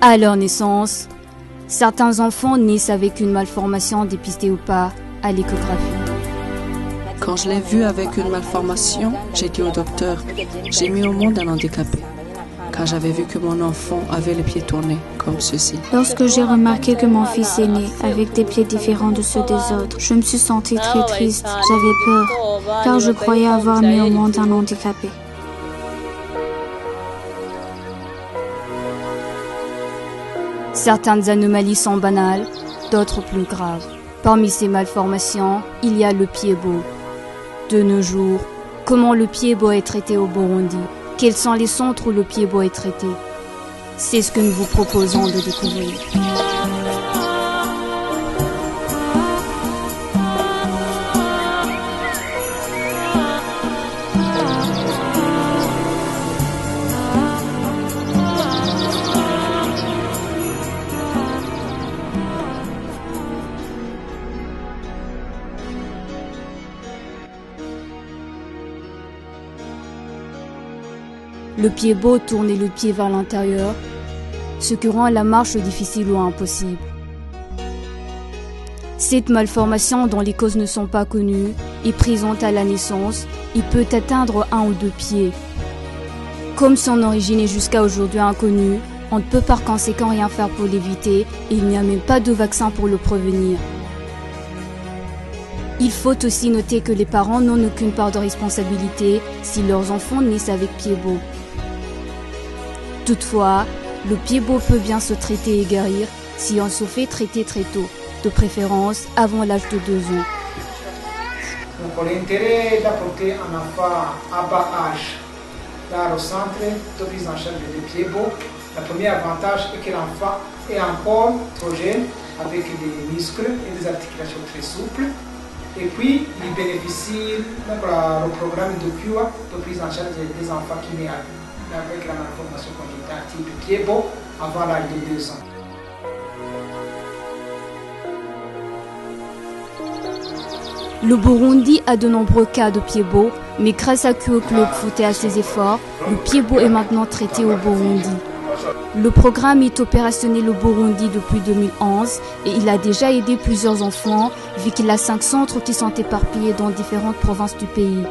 À leur naissance, certains enfants naissent avec une malformation dépistée ou pas à l'échographie. Quand je l'ai vu avec une malformation, j'ai dit au docteur, j'ai mis au monde un handicapé, car j'avais vu que mon enfant avait les pieds tournés, comme ceci. Lorsque j'ai remarqué que mon fils est né avec des pieds différents de ceux des autres, je me suis sentie très triste. J'avais peur, car je croyais avoir mis au monde un handicapé. Certaines anomalies sont banales, d'autres plus graves. Parmi ces malformations, il y a le pied-bot. De nos jours, comment le pied-bot est traité au Burundi? Quels sont les centres où le pied-bot est traité? C'est ce que nous vous proposons de découvrir. Le pied-bot tourne le pied vers l'intérieur, ce qui rend la marche difficile ou impossible. Cette malformation, dont les causes ne sont pas connues, est présente à la naissance et peut atteindre 1 ou 2 pieds. Comme son origine est jusqu'à aujourd'hui inconnue, on ne peut par conséquent rien faire pour l'éviter et il n'y a même pas de vaccin pour le prévenir. Il faut aussi noter que les parents n'ont aucune part de responsabilité si leurs enfants naissent avec pied-bot. Toutefois, le pied-bot peut bien se traiter et guérir si on se fait traiter très tôt, de préférence avant l'âge de 2 ans. Donc l'intérêt d'apporter un enfant à bas âge là au centre de prise en charge des pieds-bot, le premier avantage est que l'enfant est encore trop jeune avec des muscles et des articulations très souples. Et puis, il bénéficie le programme de cure de prise en charge des enfants qui naissent avec la malformation congénitale type pied-bot avant l'âge de 2 ans. Le Burundi a de nombreux cas de pied-bot, mais grâce à Kuo Club Foot et à ses efforts, le pied-bot est maintenant traité au Burundi. Le programme est opérationnel au Burundi depuis 2011 et il a déjà aidé plusieurs enfants vu qu'il a 5 centres qui sont éparpillés dans différentes provinces du pays.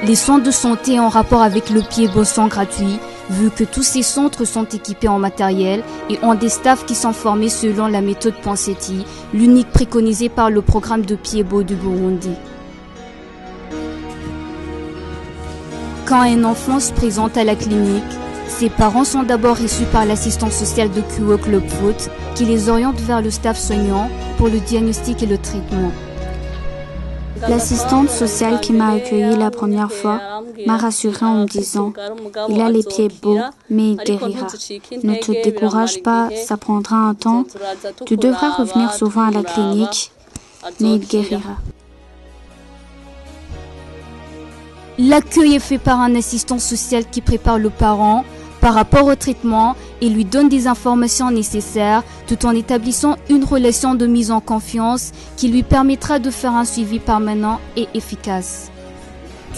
Les centres de santé en rapport avec le pied-bot sont gratuits vu que tous ces centres sont équipés en matériel et ont des staffs qui sont formés selon la méthode Ponseti, l'unique préconisée par le programme de pied-bot du Burundi. Quand un enfant se présente à la clinique, ses parents sont d'abord reçus par l'assistante sociale de Kuo Club Foot qui les oriente vers le staff soignant pour le diagnostic et le traitement. L'assistante sociale qui m'a accueillie la première fois m'a rassurée en me disant « Il a les pieds beaux, mais il guérira. Ne te décourage pas, ça prendra un temps. Tu devras revenir souvent à la clinique, mais il guérira. » L'accueil est fait par un assistant social qui prépare le parent par rapport au traitement et lui donne des informations nécessaires tout en établissant une relation de mise en confiance qui lui permettra de faire un suivi permanent et efficace.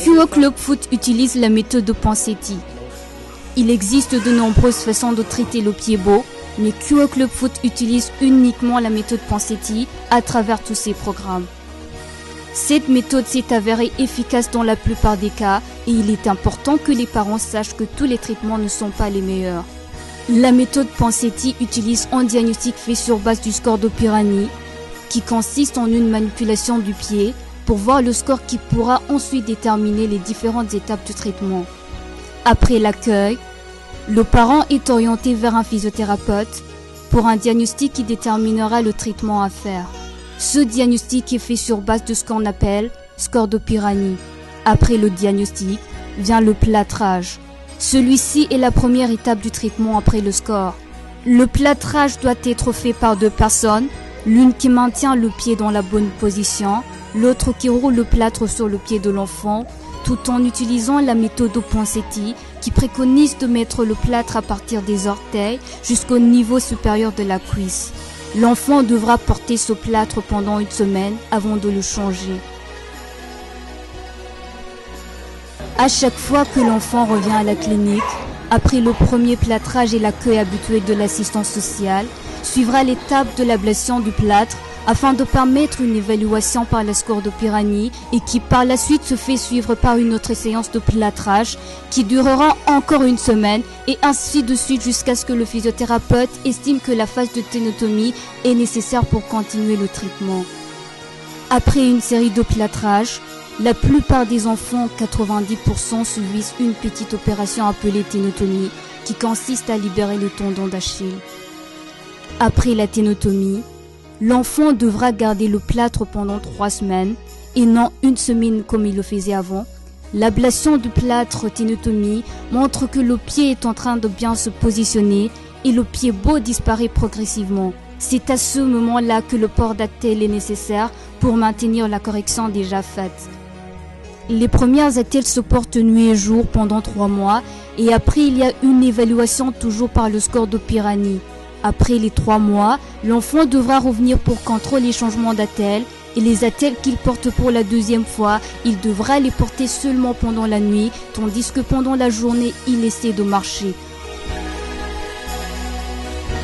Kuo Club Foot utilise la méthode de Ponseti. Il existe de nombreuses façons de traiter le pied-bot, mais Kuo Club Foot utilise uniquement la méthode Ponseti à travers tous ses programmes. Cette méthode s'est avérée efficace dans la plupart des cas et il est important que les parents sachent que tous les traitements ne sont pas les meilleurs. La méthode Ponseti utilise un diagnostic fait sur base du score de Pirani qui consiste en une manipulation du pied pour voir le score qui pourra ensuite déterminer les différentes étapes du traitement. Après l'accueil, le parent est orienté vers un physiothérapeute pour un diagnostic qui déterminera le traitement à faire. Ce diagnostic est fait sur base de ce qu'on appelle score de Pirani. Après le diagnostic, vient le plâtrage. Celui-ci est la première étape du traitement après le score. Le plâtrage doit être fait par 2 personnes, l'une qui maintient le pied dans la bonne position, l'autre qui roule le plâtre sur le pied de l'enfant, tout en utilisant la méthode Ponseti qui préconise de mettre le plâtre à partir des orteils jusqu'au niveau supérieur de la cuisse. L'enfant devra porter ce plâtre pendant 1 semaine avant de le changer. À chaque fois que l'enfant revient à la clinique, Après le premier plâtrage et l'accueil habituel de l'assistance sociale, suivra l'étape de l'ablation du plâtre afin de permettre une évaluation par la scorodopyranie et qui par la suite se fait suivre par une autre séance de plâtrage qui durera encore une semaine et ainsi de suite jusqu'à ce que le physiothérapeute estime que la phase de ténotomie est nécessaire pour continuer le traitement. Après une série de plâtrages, la plupart des enfants, 90%, subissent une petite opération appelée ténotomie qui consiste à libérer le tendon d'Achille. Après la ténotomie, l'enfant devra garder le plâtre pendant 3 semaines et non une semaine comme il le faisait avant. L'ablation du plâtre ténotomie montre que le pied est en train de bien se positionner et le pied beau disparaît progressivement. C'est à ce moment-là que le port d'attelle est nécessaire pour maintenir la correction déjà faite. Les premières attelles se portent nuit et jour pendant 3 mois et après il y a une évaluation toujours par le scorodopyranie. Après les 3 mois, l'enfant devra revenir pour contrôler les changements d'attelle et les attelles qu'il porte pour la deuxième fois, il devra les porter seulement pendant la nuit, tandis que pendant la journée, il essaie de marcher.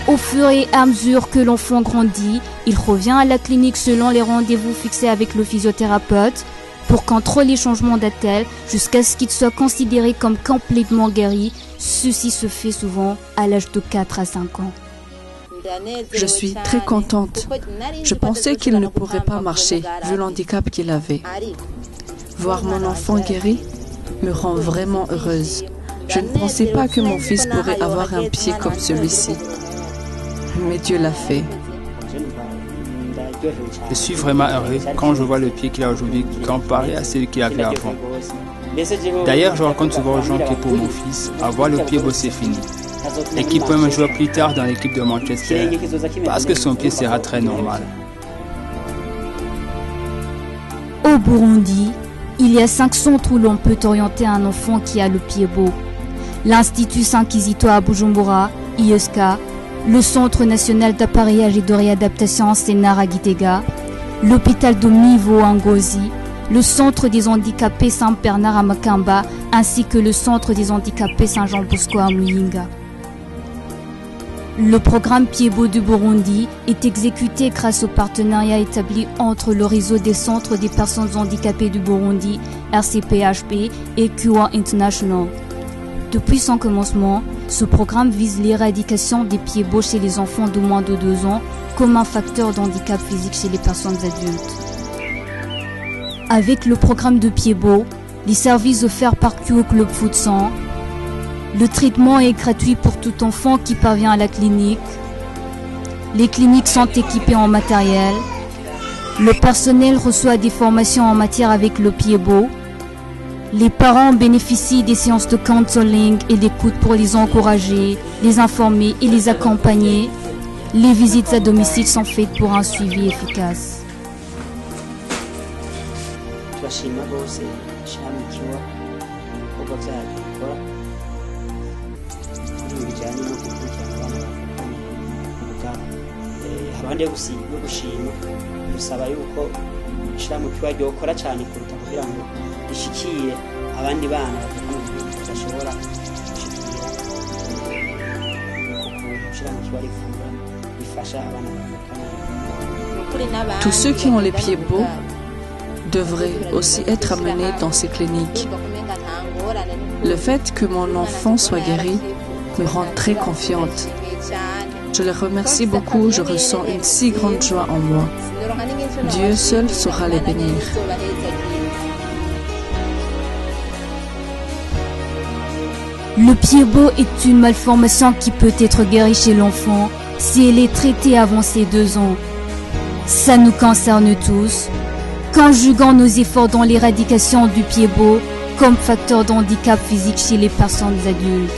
Au fur et à mesure que l'enfant grandit, il revient à la clinique selon les rendez-vous fixés avec le physiothérapeute pour contrôler les changements d'attelle jusqu'à ce qu'il soit considéré comme complètement guéri. Ceci se fait souvent à l'âge de 4 à 5 ans. Je suis très contente. Je pensais qu'il ne pourrait pas marcher vu l'handicap qu'il avait. Voir mon enfant guéri me rend vraiment heureuse. Je ne pensais pas que mon fils pourrait avoir un pied comme celui-ci. Mais Dieu l'a fait. Je suis vraiment heureux quand je vois le pied qu'il a aujourd'hui comparé à celui qu'il avait avant. D'ailleurs, je raconte souvent aux gens que pour mon fils, avoir le pied beau c'est fini. Et qu'il peut me jouer plus tard dans l'équipe de Manchester parce que son pied sera très normal. Au Burundi, il y a 5 centres où l'on peut orienter un enfant qui a le pied beau. L'Institut Saint-Kizito à Bujumbura, ISK, le Centre national d'appareillage et de réadaptation Sénar à Gitega, l'hôpital de Mivo à Ngozi, le Centre des handicapés Saint-Bernard à Makamba, ainsi que le Centre des handicapés Saint-Jean-Bosco à Muyinga. Le programme Pied Beau du Burundi est exécuté grâce au partenariat établi entre le réseau des centres des personnes handicapées du Burundi, RCPHP, et QA International. Depuis son commencement, ce programme vise l'éradication des pieds beaux chez les enfants de moins de 2 ans comme un facteur d'handicap physique chez les personnes adultes. Avec le programme de Pied Beau, les services offerts par QO Club Foot 100, le traitement est gratuit pour tout enfant qui parvient à la clinique. Les cliniques sont équipées en matériel. Le personnel reçoit des formations en matière avec le pied beau. Les parents bénéficient des séances de counseling et d'écoute pour les encourager, les informer et les accompagner. Les visites à domicile sont faites pour un suivi efficace. abandi yo gushima bisaba yuko ishiramu kiwa ryokora cyane kuruta kugira ngo ishikire abandi bana badashobora gushikira ishiramu kiwa rifungura bifasha abana bakana. Tous ceux qui ont les pieds beaux devraient aussi être amenés dans ces cliniques. Le fait que mon enfant soit guéri me rend très confiante. Je les remercie beaucoup, je ressens une si grande joie en moi. Dieu seul saura les bénir. Le pied beau est une malformation qui peut être guérie chez l'enfant si elle est traitée avant ses 2 ans. Ça nous concerne tous. Conjuguons nos efforts dans l'éradication du pied beau comme facteur d'handicap physique chez les personnes adultes.